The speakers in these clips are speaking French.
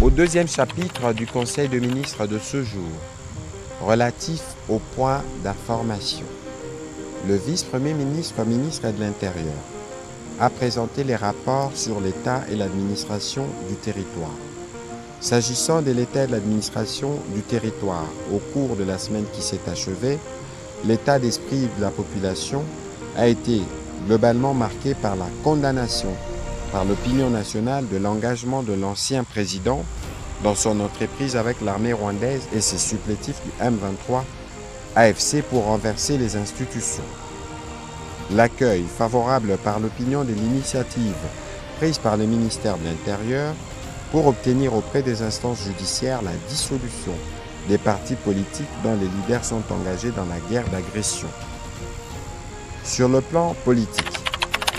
Au deuxième chapitre du Conseil de ministres de ce jour, relatif au point d'information, le vice-premier ministre, ministre de l'Intérieur, a présenté les rapports sur l'État et l'administration du territoire. S'agissant de l'État et de l'administration du territoire, au cours de la semaine qui s'est achevée, l'état d'esprit de la population a été globalement marqué par la condamnation par l'opinion nationale de l'engagement de l'ancien président dans son entreprise avec l'armée rwandaise et ses supplétifs du M23 AFC pour renverser les institutions. L'accueil favorable par l'opinion de l'initiative prise par le ministère de l'Intérieur pour obtenir auprès des instances judiciaires la dissolution des partis politiques dont les leaders sont engagés dans la guerre d'agression. Sur le plan politique,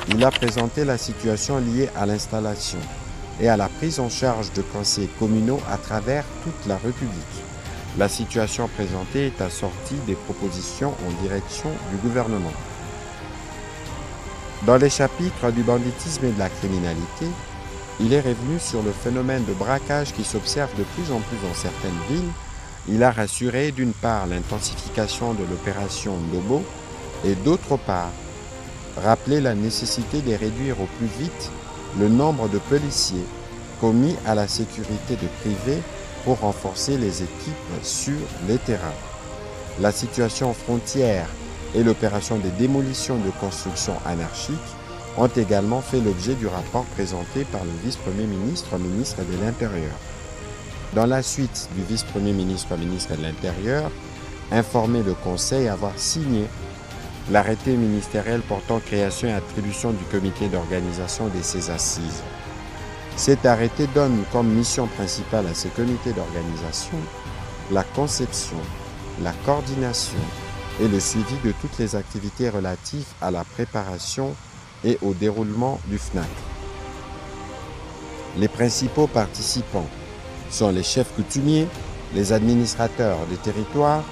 il a présenté la situation liée à l'installation et à la prise en charge de conseils communaux à travers toute la République. La situation présentée est assortie des propositions en direction du gouvernement. Dans les chapitres du banditisme et de la criminalité, il est revenu sur le phénomène de braquage qui s'observe de plus en plus dans certaines villes. Il a rassuré d'une part l'intensification de l'opération Lobo et d'autre part rappelé la nécessité de réduire au plus vite le nombre de policiers commis à la sécurité de privés pour renforcer les équipes sur les terrains. La situation frontière et l'opération de démolition de constructions anarchiques ont également fait l'objet du rapport présenté par le vice-premier ministre, ministre de l'Intérieur. Dans la suite du vice-premier ministre, ministre de l'Intérieur, informé le Conseil avoir signé l'arrêté ministériel portant création et attribution du comité d'organisation de ces assises. Cet arrêté donne comme mission principale à ces comités d'organisation la conception, la coordination et le suivi de toutes les activités relatives à la préparation et au déroulement du FNAC. Les principaux participants sont les chefs coutumiers, les administrateurs des territoires,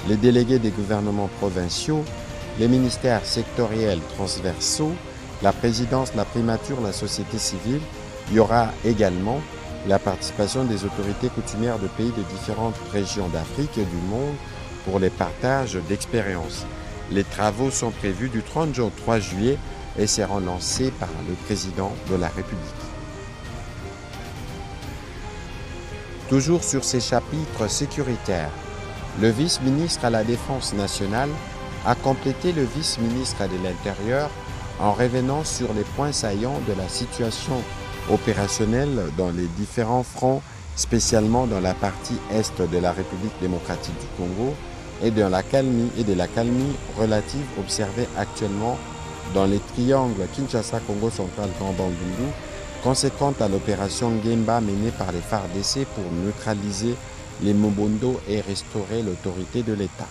les délégués des gouvernements provinciaux, les ministères sectoriels transversaux, la présidence, la primature, la société civile. Il y aura également la participation des autorités coutumières de pays de différentes régions d'Afrique et du monde pour les partages d'expériences. Les travaux sont prévus du 30 au 3 juillet et seront lancés par le président de la République. Toujours sur ces chapitres sécuritaires, le vice-ministre à la Défense nationale a complété le vice-ministre de l'Intérieur en revenant sur les points saillants de la situation opérationnelle dans les différents fronts, spécialement dans la partie est de la République démocratique du Congo et de la calmie relative observée actuellement dans les triangles Kinshasa-Congo central-Grand Bandundu, conséquente à l'opération Ngemba menée par les FARDC pour neutraliser les Mobondo et restaurer l'autorité de l'État.